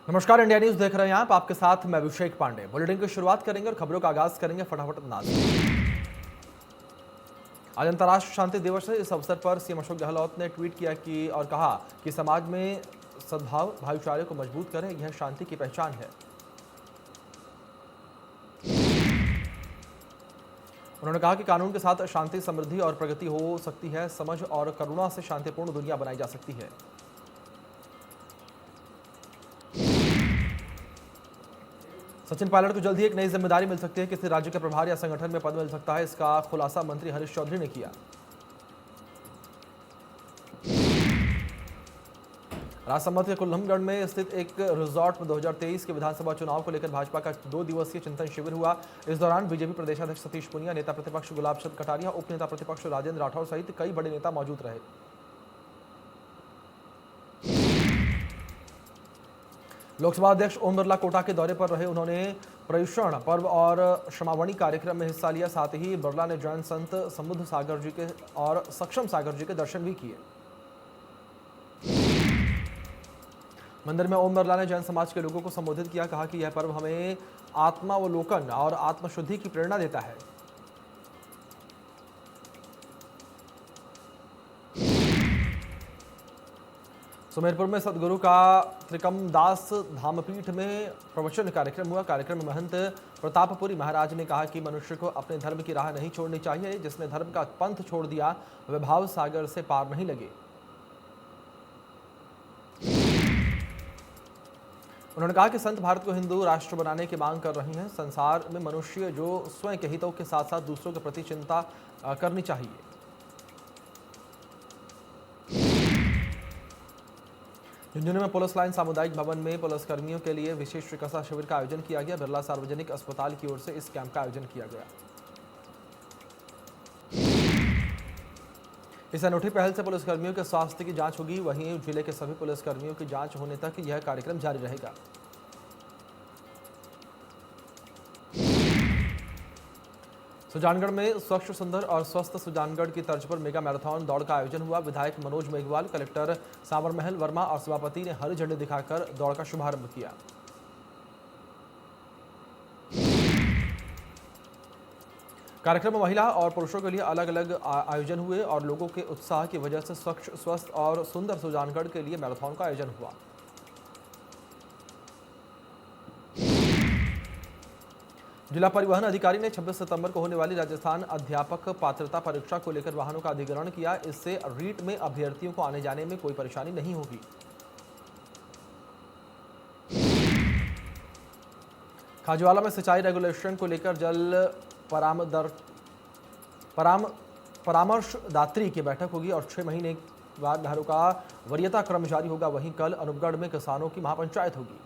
नमस्कार, India news देख रहे हैं आप। आपके साथ मैं अभिषेक पांडे। बुलेटिन की शुरुआत करेंगे और खबरों का आगाज करेंगे फटाफट अंदाज में। आज अंतर्राष्ट्रीय शांति दिवस है। इस अवसर पर सीएम अशोक गहलोत ने ट्वीट किया और कहा कि समाज में सद्भाव भाईचारे को मजबूत करें, यह शांति की पहचान है। उन्होंने कहा कि कानून के साथ शांति, समृद्धि और प्रगति हो सकती है। समझ और करुणा से शांतिपूर्ण दुनिया बनाई जा सकती है। सचिन पायलट को जल्द ही एक नई जिम्मेदारी मिल सकती है। किसी राज्य के प्रभार या संगठन में पद मिल सकता है। इसका खुलासा मंत्री हरीश चौधरी ने किया। राजसमंद के कुल्लमगढ़ में स्थित एक रिजॉर्ट में 2023 के विधानसभा चुनाव को लेकर भाजपा का 2 दिवसीय चिंतन शिविर हुआ। इस दौरान बीजेपी प्रदेशाध्यक्ष सतीश पुनिया, नेता प्रतिपक्ष गुलाब चंद कटारिया, उप नेता प्रतिपक्ष राजेंद्र राठौर सहित कई बड़े नेता मौजूद रहे। लोकसभा अध्यक्ष ओम बिरला कोटा के दौरे पर रहे। उन्होंने पर्युषण पर्व और क्षमावणी कार्यक्रम में हिस्सा लिया। साथ ही बिरला ने जैन संत समुद्ध सागर जी के और सक्षम सागर जी के दर्शन भी किए। मंदिर में ओम बिरला ने जैन समाज के लोगों को संबोधित किया। कहा कि यह पर्व हमें आत्मावलोकन और आत्मशुद्धि की प्रेरणा देता है। सुमेरपुर में सदगुरु का त्रिकमदास धामपीठ में प्रवचन कार्यक्रम हुआ। कार्यक्रम में महंत प्रतापपुरी महाराज ने कहा कि मनुष्य को अपने धर्म की राह नहीं छोड़नी चाहिए। जिसने धर्म का पंथ छोड़ दिया वह भाव सागर से पार नहीं लगे। उन्होंने कहा कि संत भारत को हिंदू राष्ट्र बनाने की मांग कर रही हैं। संसार में मनुष्य जो स्वयं के हितों के साथ साथ दूसरों के प्रति चिंता करनी चाहिए। झुंझुनू में पुलिस लाइन सामुदायिक भवन में पुलिसकर्मियों के लिए विशेष चिकित्सा शिविर का आयोजन किया गया। बिरला सार्वजनिक अस्पताल की ओर से इस कैंप का आयोजन किया गया। इस अनूठी पहल से पुलिसकर्मियों के स्वास्थ्य की जांच होगी। वहीं जिले के सभी पुलिसकर्मियों की जांच होने तक यह कार्यक्रम जारी रहेगा। सुजानगढ़ में स्वच्छ, सुंदर और स्वस्थ सुजानगढ़ की तर्ज पर मेगा मैराथन दौड़ का आयोजन हुआ। विधायक मनोज मेघवाल, कलेक्टर सावरमहल वर्मा और सभापति ने हरी झंडी दिखाकर दौड़ का शुभारंभ किया। कार्यक्रम में महिला और पुरुषों के लिए अलग अलग आयोजन हुए और लोगों के उत्साह की वजह से स्वच्छ, स्वस्थ और सुंदर सुजानगढ़ के लिए मैराथन का आयोजन हुआ। जिला परिवहन अधिकारी ने 26 सितंबर को होने वाली राजस्थान अध्यापक पात्रता परीक्षा को लेकर वाहनों का अधिग्रहण किया। इससे रीट में अभ्यर्थियों को आने जाने में कोई परेशानी नहीं होगी। खाजवाला में सिंचाई रेगुलेशन को लेकर जल परामर्शदात्री की बैठक होगी और 6 महीने बाद नहरों का वरीयता क्रम जारी होगा। वहीं कल अनूपगढ़ में किसानों की महापंचायत होगी।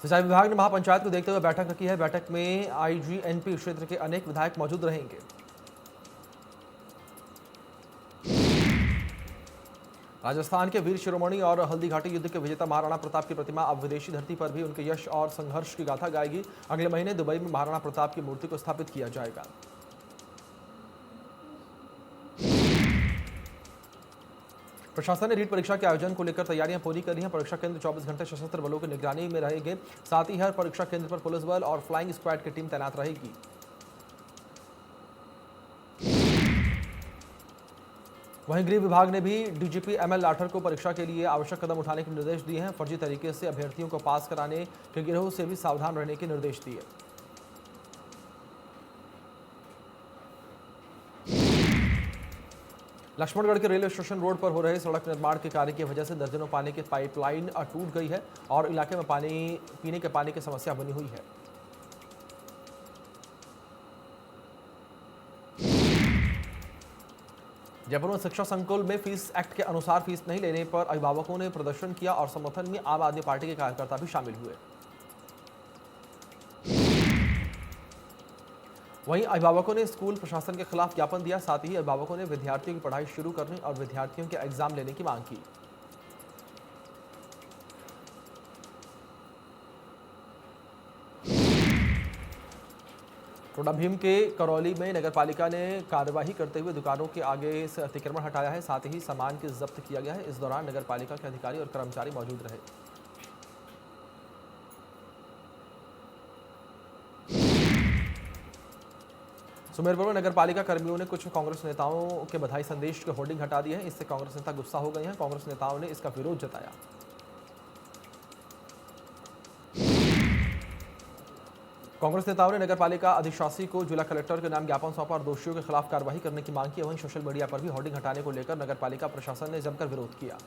सिंचाई विभाग ने महापंचायत को देखते हुए बैठक रखी है। बैठक में आईजीएनपी क्षेत्र के अनेक विधायक मौजूद रहेंगे। राजस्थान के वीर शिरोमणि और हल्दीघाटी युद्ध के विजेता महाराणा प्रताप की प्रतिमा अब विदेशी धरती पर भी उनके यश और संघर्ष की गाथा गाएगी। अगले महीने दुबई में महाराणा प्रताप की मूर्ति को स्थापित किया जाएगा। प्रशासन ने रीट परीक्षा के आयोजन को लेकर तैयारियां पूरी कर ली हैं। परीक्षा केंद्र 24 घंटे सशस्त्र बलों की निगरानी में रहेंगे। साथ ही हर परीक्षा केंद्र पर पुलिस बल और फ्लाइंग स्क्वाड की टीम तैनात रहेगी। वहीं गृह विभाग ने भी डीजीपी एमएल लाठर को परीक्षा के लिए आवश्यक कदम उठाने के निर्देश दिए हैं। फर्जी तरीके से अभ्यर्थियों को पास कराने के गिरोह से भी सावधान रहने के निर्देश दिए। लक्ष्मणगढ़ के रेलवे स्टेशन रोड पर हो रहे सड़क निर्माण के कार्य की वजह से दर्जनों पानी की पाइपलाइन टूट गई है और इलाके में पीने के पानी की समस्या बनी हुई है। जयपुर में शिक्षा संकुल में फीस एक्ट के अनुसार फीस नहीं लेने पर अभिभावकों ने प्रदर्शन किया और समर्थन में आम आदमी पार्टी के कार्यकर्ता भी शामिल हुए। वहीं अभिभावकों ने स्कूल प्रशासन के खिलाफ ज्ञापन दिया। साथ ही अभिभावकों ने विद्यार्थियों की पढ़ाई शुरू करने और विद्यार्थियों के एग्जाम लेने की मांग की। टोडा भीम के करौली में नगरपालिका ने कार्यवाही करते हुए दुकानों के आगे से अतिक्रमण हटाया है, साथ ही सामान के जब्त किया गया है। इस दौरान नगरपालिका के अधिकारी और कर्मचारी मौजूद रहे। सुमेरपुर में नगरपालिका कर्मियों ने कुछ कांग्रेस नेताओं के बधाई संदेश के होर्डिंग हटा दिए हैं। इससे कांग्रेस नेता गुस्सा हो गए हैं। कांग्रेस नेताओं ने इसका विरोध जताया। कांग्रेस नेताओं ने नगरपालिका अधिशासी को जिला कलेक्टर के नाम ज्ञापन सौंपा और दोषियों के खिलाफ कार्रवाई करने की मांग की। वहीं सोशल मीडिया पर भी होर्डिंग हटाने को लेकर नगरपालिका प्रशासन ने जमकर विरोध किया।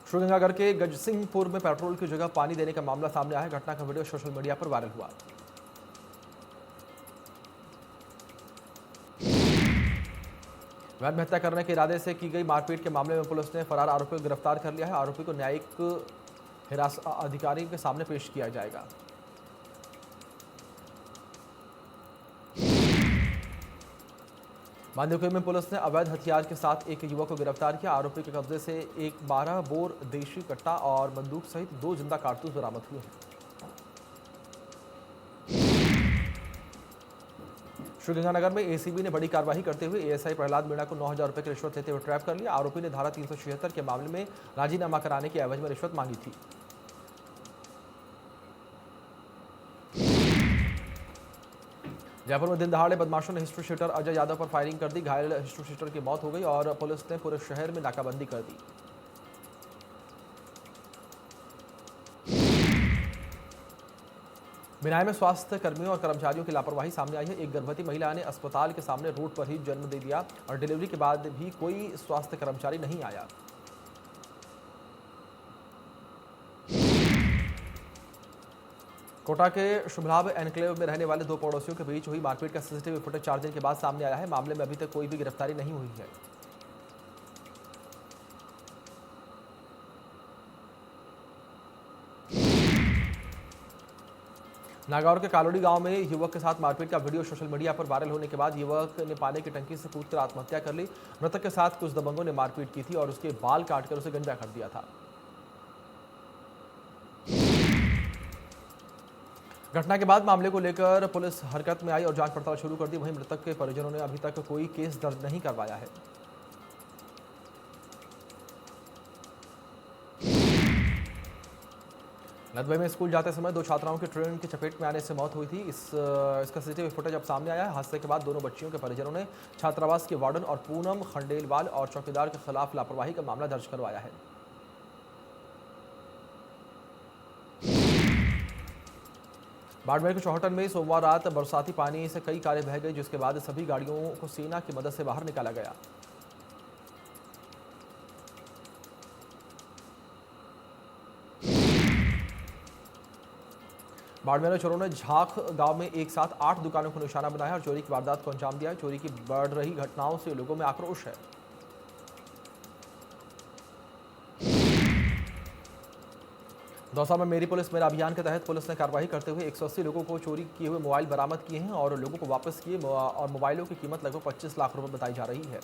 श्रीगंगानगर के गजसिंहपुर में पेट्रोल की जगह पानी देने का मामला सामने आया है। घटना का वीडियो सोशल मीडिया पर वायरल हुआ। वैन में हत्या करने के इरादे से की गई मारपीट के मामले में पुलिस ने फरार आरोपी को गिरफ्तार कर लिया है। आरोपी को न्यायिक हिरासत अधिकारी के सामने पेश किया जाएगा। बांदीकुई में पुलिस ने अवैध हथियार के साथ एक युवक को गिरफ्तार किया। आरोपी के कब्जे से एक 12 बोर देशी कट्टा और बंदूक सहित 2 जिंदा कारतूस बरामद हुए हैं। श्रीगंगानगर में एसीबी ने बड़ी कार्रवाई करते हुए एएसआई प्रहलाद मीणा को 9,000 रुपए की रिश्वत लेते हुए ट्रैप कर लिया। आरोपी ने धारा 376 के मामले में राजीनामा कराने के एवज में रिश्वत मांगी थी। जयपुर में दिन दहाड़े बदमाशों ने हिस्ट्री शीटर अजय यादव पर फायरिंग कर दी। घायल हिस्ट्री शीटर की मौत हो गई और पुलिस ने पूरे शहर में नाकाबंदी कर दी। बिनाई में स्वास्थ्य कर्मियों और कर्मचारियों की लापरवाही सामने आई है। एक गर्भवती महिला ने अस्पताल के सामने रोड पर ही जन्म दे दिया और डिलीवरी के बाद भी कोई स्वास्थ्य कर्मचारी नहीं आया। कोटा के शुभलाभ एनक्लेव में रहने वाले 2 पड़ोसियों के बीच हुई मारपीट का सीसीटीवी फुटेज 4 दिन के बाद सामने आया है। मामले में अभी तक कोई भी गिरफ्तारी नहीं हुई है। नागौर के कालोड़ी गांव में युवक के साथ मारपीट का वीडियो सोशल मीडिया पर वायरल होने के बाद युवक ने पानी की टंकी से कूदकर आत्महत्या कर ली। मृतक के साथ कुछ दबंगों ने मारपीट की थी और उसके बाल काटकर उसे गंजा कर दिया था। घटना के बाद मामले को लेकर पुलिस हरकत में आई और जांच पड़ताल शुरू कर दी। वहीं मृतक के परिजनों ने अभी तक कोई केस दर्ज नहीं करवाया है। नदबई में स्कूल जाते समय 2 छात्राओं की ट्रेन की चपेट में आने से मौत हुई थी। इसका सीसीटीवी फुटेज अब सामने आया है। हादसे के बाद दोनों बच्चियों के परिजनों ने छात्रावास के वार्डन और पूनम खंडेलवाल और चौकीदार के खिलाफ लापरवाही का मामला दर्ज करवाया है। बाड़मेर के चौहटन में सोमवार रात बरसाती पानी से कई कारें बह गई, जिसके बाद सभी गाड़ियों को सेना की मदद से बाहर निकाला गया। बाड़मेर में चोरों ने झाख गांव में एक साथ 8 दुकानों को निशाना बनाया और चोरी की वारदात को अंजाम दिया है। चोरी की बढ़ रही घटनाओं से लोगों में आक्रोश है। दौसा में मेरी पुलिस मेरा अभियान के तहत पुलिस ने कार्रवाई करते हुए 180 लोगों को चोरी किए हुए मोबाइल बरामद किए हैं और लोगों को वापस किए और मोबाइलों की कीमत लगभग 25 लाख रुपए बताई जा रही है।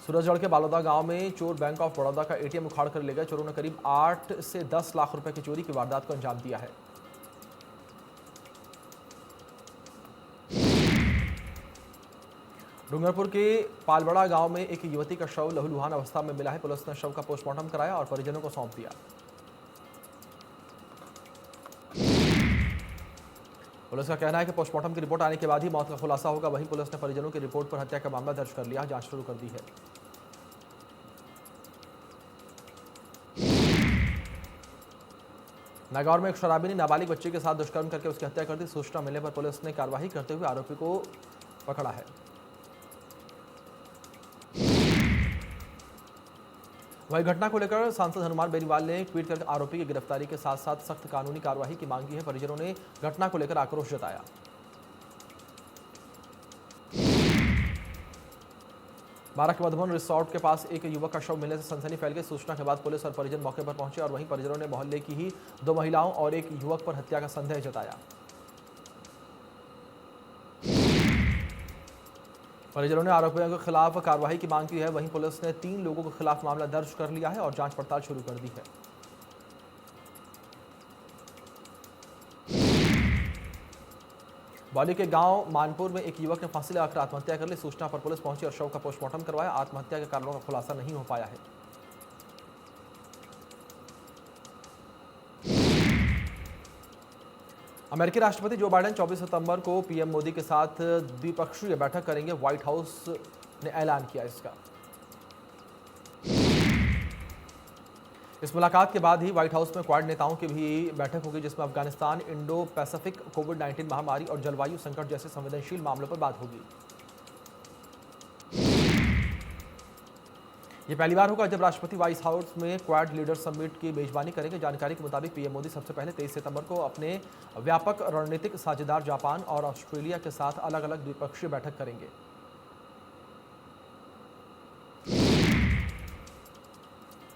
सूरजगढ़ के बालोदा गांव में चोर बैंक ऑफ बड़ौदा का एटीएम उखाड़ कर ले गए। चोरों ने करीब 8 से 10 लाख रुपए की चोरी की वारदात को अंजाम दिया है। डूंगरपुर के पालबड़ा गांव में एक युवती का शव लहूलुहान अवस्था में मिला है। पुलिस ने शव का पोस्टमार्टम कराया और परिजनों को सौंप दिया। पुलिस का कहना है कि पोस्टमार्टम की रिपोर्ट आने के बाद ही मौत का खुलासा होगा। वहीं पुलिस ने परिजनों की रिपोर्ट पर हत्या का मामला दर्ज कर लिया, जांच शुरू कर दी है। नागौर में एक शराबी ने नाबालिग बच्चे के साथ दुष्कर्म करके उसकी हत्या कर दी। सूचना मिलने पर पुलिस ने कार्रवाई करते हुए आरोपी को पकड़ा है। वही घटना को लेकर सांसद हनुमान बेनीवाल ने ट्वीट कर आरोपी की गिरफ्तारी के साथ साथ सख्त कानूनी कार्रवाई की मांग की है। परिजनों ने घटना को लेकर आक्रोश जताया। बारां के मधुबन रिसोर्ट के पास एक युवक का शव मिलने से सनसनी फैल गई। सूचना के बाद पुलिस और परिजन मौके पर पहुंचे और वहीं परिजनों ने मोहल्ले की ही 2 महिलाओं और एक युवक पर हत्या का संदेह जताया। परिजनों ने आरोपियों के खिलाफ कार्रवाई की मांग की है। वहीं पुलिस ने 3 लोगों के खिलाफ मामला दर्ज कर लिया है और जांच पड़ताल शुरू कर दी है। बौली के गांव मानपुर में एक युवक ने फांसी लगाकर आत्महत्या कर ली। सूचना पर पुलिस पहुंची और शव का पोस्टमार्टम करवाया। आत्महत्या के कारणों का खुलासा नहीं हो पाया है। अमेरिकी राष्ट्रपति जो बाइडेन 24 सितंबर को पीएम मोदी के साथ द्विपक्षीय बैठक करेंगे। व्हाइट हाउस ने ऐलान किया इसका। इस मुलाकात के बाद ही व्हाइट हाउस में क्वाड नेताओं की भी बैठक होगी, जिसमें अफगानिस्तान, इंडो पैसिफिक, कोविड-19 महामारी और जलवायु संकट जैसे संवेदनशील मामलों पर बात होगी। ये पहली बार होगा जब राष्ट्रपति व्हाइट हाउस में क्वाड लीडर समिट की मेजबानी करेंगे। जानकारी के मुताबिक पीएम मोदी सबसे पहले 23 सितंबर को अपने व्यापक रणनीतिक साझेदार जापान और ऑस्ट्रेलिया के साथ अलग अलग द्विपक्षीय बैठक करेंगे।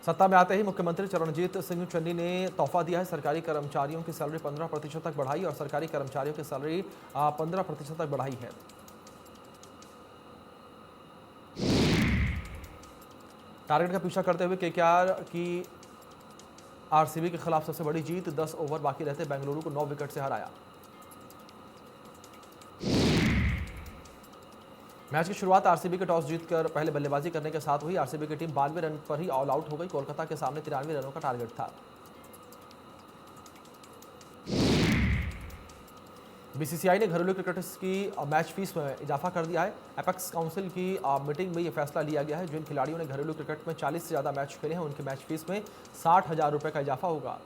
सत्ता में आते ही मुख्यमंत्री चरणजीत सिंह चन्नी ने तोहफा दिया है। सरकारी कर्मचारियों की सैलरी 15% तक बढ़ाई और सरकारी कर्मचारियों की सैलरी 15% तक बढ़ाई है। टारगेट का पीछा करते हुए केकेआर की आरसीबी के खिलाफ सबसे बड़ी जीत। 10 ओवर बाकी रहते बेंगलुरु को 9 विकेट से हराया। मैच की शुरुआत आरसीबी के टॉस जीतकर पहले बल्लेबाजी करने के साथ हुई। आरसीबी की टीम 92 रन पर ही ऑल आउट हो गई। कोलकाता के सामने 93 रनों का टारगेट था। बीसीसीआई ने घरेलू क्रिकेटर्स की मैच फीस में इजाफा कर दिया है। एपेक्स काउंसिल की मीटिंग में यह फैसला लिया गया है। जिन खिलाड़ियों ने घरेलू क्रिकेट में 40 से ज्यादा मैच खेले हैं, उनके मैच फीस में 60,000 रुपए का इजाफा होगा।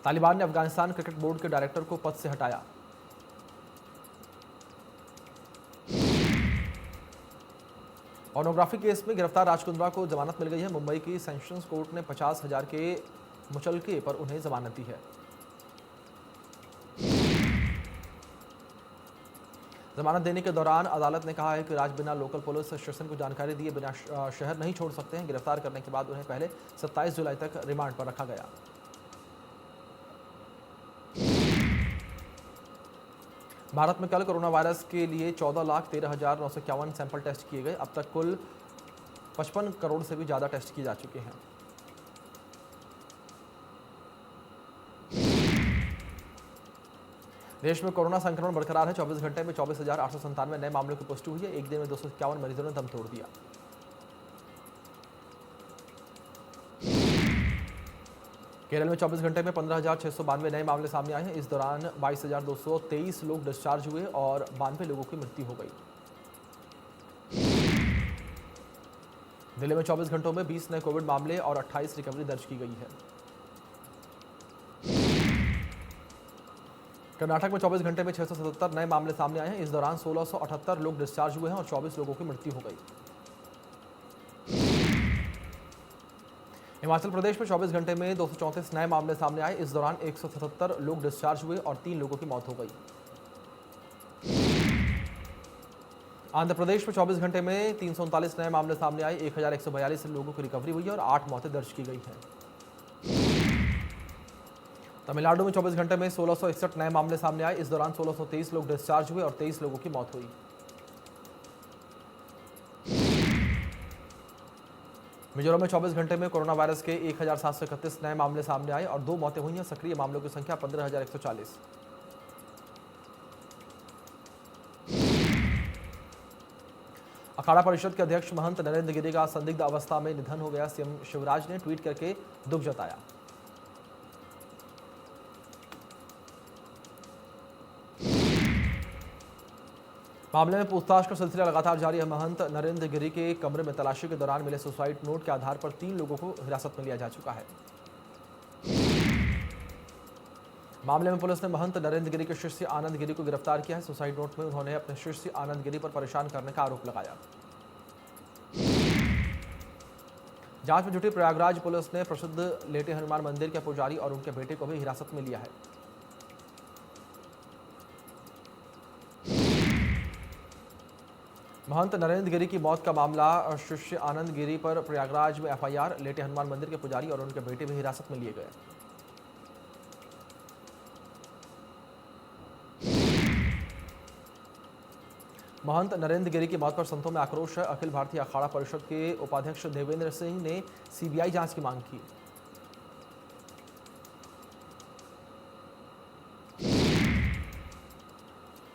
तालिबान ने अफगानिस्तान क्रिकेट बोर्ड के डायरेक्टर को पद से हटाया। पोर्नोग्राफी केस में गिरफ्तार राज कुंद्रा को जमानत मिल गई है। मुंबई की सेशंस कोर्ट ने 50,000 के मुचलके पर उन्हें जमानत दी है। जमानत देने के दौरान अदालत ने कहा है कि राज बिना लोकल पुलिस स्टेशन को जानकारी दिए बिना शहर नहीं छोड़ सकते हैं। गिरफ्तार करने के बाद उन्हें पहले 27 जुलाई तक रिमांड पर रखा गया। भारत में कल कोरोना वायरस के लिए 14,13,951 सैंपल टेस्ट किए गए। अब तक कुल 55 करोड़ से भी ज्यादा टेस्ट किए जा चुके हैं। देश में कोरोना संक्रमण बरकरार है। 24 घंटे में 24,897 नए मामलों की पुष्टि हुई है। एक दिन में 251 मरीजों ने दम तोड़ दिया। केरल में 24 घंटे में 15,692 नए मामले सामने आए हैं। इस दौरान 22,223 लोग डिस्चार्ज हुए और 92 लोगों की मृत्यु हो गई। दिल्ली में 24 घंटों में 20 नए कोविड मामले और 28 रिकवरी दर्ज की गई है। कर्नाटक में 24 घंटे में 677 नए मामले सामने आए हैं। इस दौरान 1,678 लोग डिस्चार्ज हुए हैं और 24 लोगों की मृत्यु हो गई। हिमाचल प्रदेश में 24 घंटे में 234 नए मामले सामने आए। इस दौरान 177 लोग डिस्चार्ज हुए और 3 लोगों की मौत हो गई। आंध्र प्रदेश में 24 घंटे में 339 नए मामले सामने आए। 1,142 लोगों की रिकवरी हुई है और 8 मौतें दर्ज की गई हैं। तमिलनाडु में 24 घंटे में 1,661 नए मामले सामने आए। इस दौरान 1,623 लोग डिस्चार्ज हुए और 23 लोगों की मौत हुई। मिजोरम में 24 घंटे में कोरोना वायरस के 1,731 नए मामले सामने आए और 2 मौतें हुई हैं। सक्रिय मामलों की संख्या 15,140। अखाड़ा परिषद के अध्यक्ष महंत नरेंद्र गिरि का संदिग्ध अवस्था में निधन हो गया। सीएम शिवराज ने ट्वीट करके दुख जताया। मामले में पूछताछ का सिलसिला लगातार जारी है। महंत नरेंद्र गिरि के कमरे में तलाशी के दौरान मिले सुसाइड नोट के आधार पर 3 लोगों को हिरासत में लिया जा चुका है। मामले में पुलिस ने महंत नरेंद्र गिरि के शिष्य आनंद गिरि को गिरफ्तार किया है। सुसाइड नोट में उन्होंने अपने शिष्य आनंद गिरि पर परेशान करने का आरोप लगाया। जांच में जुटी प्रयागराज पुलिस ने प्रसिद्ध लेटे हनुमान मंदिर के पुजारी और उनके बेटे को भी हिरासत में लिया है। महंत नरेंद्र गिरि की मौत का मामला शिष्य आनंद गिरि पर प्रयागराज में एफआईआर। लेटे हनुमान मंदिर के पुजारी और उनके बेटे भी हिरासत में लिए गए। महंत नरेंद्र गिरी की मौत पर संतों में आक्रोश है। अखिल भारतीय अखाड़ा परिषद के उपाध्यक्ष देवेंद्र सिंह ने सीबीआई जांच की मांग की।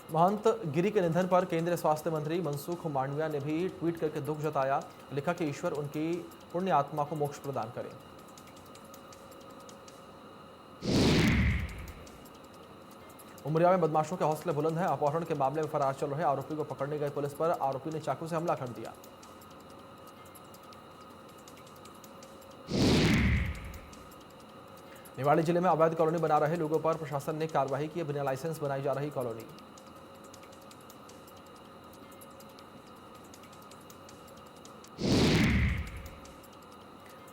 महंत गिरी के निधन पर केंद्रीय स्वास्थ्य मंत्री मनसुख मांडविया ने भी ट्वीट करके दुख जताया। लिखा कि ईश्वर उनकी पुण्य आत्मा को मोक्ष प्रदान करे। उमरिया में बदमाशों के हौसले बुलंद हैं। अपहरण के मामले में फरार चल रहे आरोपी को पकड़ने गई पुलिस पर आरोपी ने चाकू से हमला कर दिया। निवाड़ी जिले में अवैध कॉलोनी बना रहे लोगों पर प्रशासन ने कार्रवाई की। बिना लाइसेंस बनाई जा रही कॉलोनी।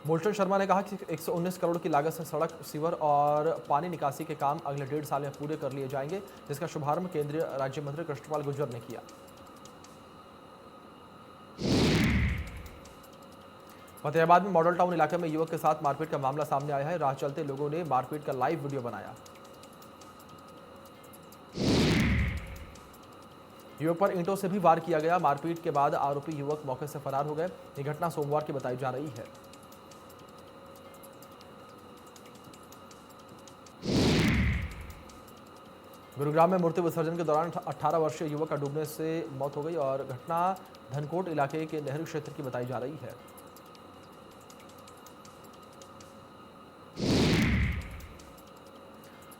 मूलचंद शर्मा ने कहा कि 119 करोड़ की लागत से सड़क, सीवर और पानी निकासी के काम अगले 1.5 साल में पूरे कर लिए जाएंगे, जिसका शुभारंभ केंद्रीय राज्य मंत्री कृष्णपाल गुर्जर ने किया। फतेहाबाद में मॉडल टाउन इलाके में युवक के साथ मारपीट का मामला सामने आया है। राह चलते लोगों ने मारपीट का लाइव वीडियो बनाया। युवक पर ईंटों से भी वार किया गया। मारपीट के बाद आरोपी युवक मौके से फरार हो गए। ये घटना सोमवार की बताई जा रही है। गुरुग्राम में मूर्ति विसर्जन के दौरान 18 वर्षीय युवक का डूबने से मौत हो गई और घटना धनकोट इलाके के नेहरू क्षेत्र की बताई जा रही है।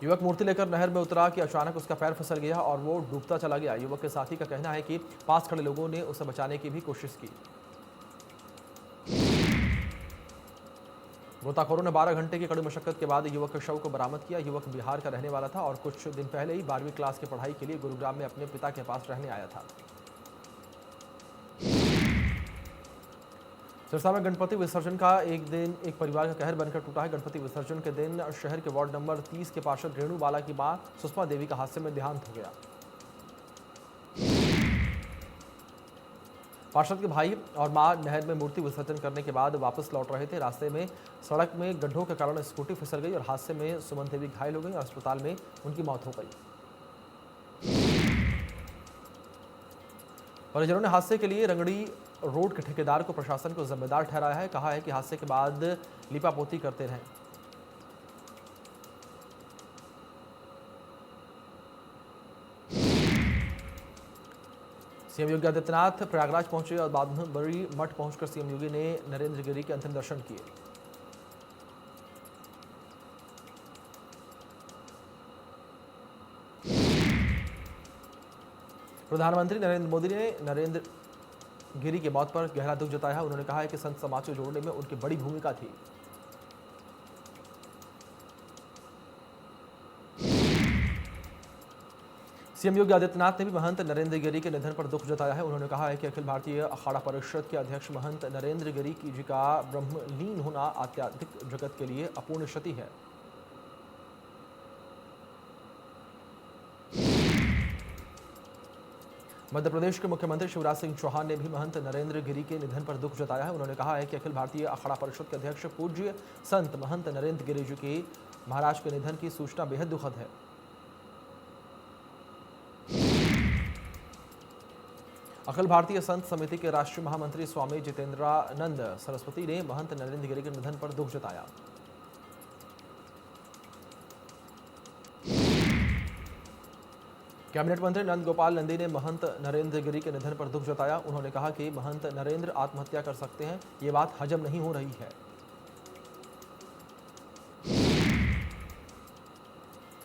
युवक मूर्ति लेकर नहर में उतरा कि अचानक उसका पैर फिसल गया और वो डूबता चला गया। युवक के साथी का कहना है कि पास खड़े लोगों ने उसे बचाने की भी कोशिश की। गोताखोरों ने 12 घंटे की कड़ी मशक्कत के बाद युवक के शव को बरामद किया। युवक बिहार का रहने वाला था और कुछ दिन पहले ही 12वीं क्लास की पढ़ाई के लिए गुरुग्राम में अपने पिता के पास रहने आया था। सिरसा में गणपति विसर्जन का एक परिवार का कहर बनकर टूटा है। गणपति विसर्जन के दिन शहर के वार्ड नंबर 30 के पार्षद रेणु बाला की मां सुषमा देवी का हादसे में देहांत हो गया। पार्षद के भाई और मां नहर में मूर्ति विसर्जन करने के बाद वापस लौट रहे थे। रास्ते में सड़क में गड्ढों के कारण स्कूटी फिसल गई और हादसे में सुमन देवी घायल हो गई और अस्पताल में उनकी मौत हो गई। परिजनों ने हादसे के लिए रंगड़ी रोड के ठेकेदार को प्रशासन को जिम्मेदार ठहराया है। कहा है कि हादसे के बाद लिपापोती करते रहे। सीएम योगी आदित्यनाथ प्रयागराज पहुंचे और बांधवगढ़ी मठ पहुंचकर सीएम योगी ने नरेंद्र गिरी के अंतिम दर्शन किए। प्रधानमंत्री नरेंद्र मोदी ने नरेंद्र गिरी की मौत पर गहरा दुख जताया। उन्होंने कहा है कि संत समाज को जोड़ने में उनकी बड़ी भूमिका थी। सीएम योगी आदित्यनाथ ने भी महंत नरेंद्र गिरी के निधन पर दुख जताया है। उन्होंने कहा है कि अखिल भारतीय अखाड़ा परिषद के अध्यक्ष महंत नरेंद्र गिरी जी का ब्रह्मलीन होना आध्यात्मिक जगत के लिए अपूर्ण क्षति है। मध्य प्रदेश के मुख्यमंत्री शिवराज सिंह चौहान ने भी महंत नरेंद्र गिरी के निधन पर दुख जताया है। उन्होंने कहा है कि अखिल भारतीय अखाड़ा परिषद के अध्यक्ष पूज्य संत महंत नरेंद्र गिरी जी के महाराज के निधन की सूचना बेहद दुखद है। अखिल भारतीय संत समिति के राष्ट्रीय महामंत्री स्वामी जितेंद्रानंद सरस्वती ने महंत नरेंद्र गिरी के निधन पर दुख जताया। कैबिनेट मंत्री नंद गोपाल नंदी ने महंत नरेंद्र गिरी के निधन पर दुख जताया। उन्होंने कहा कि महंत नरेंद्र आत्महत्या कर सकते हैं, ये बात हजम नहीं हो रही है।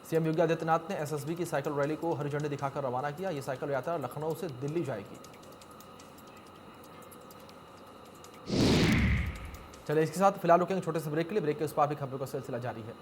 सीएम योगी आदित्यनाथ ने एसएसबी की साइकिल रैली को हरी झंडी दिखाकर रवाना किया। ये साइकिल यात्रा लखनऊ से दिल्ली जाएगी। चलिए इसके साथ फिलहाल रुकेंगे छोटे से ब्रेक के लिए। ब्रेक के उस पार भी खबरों का सिलसिला जारी है।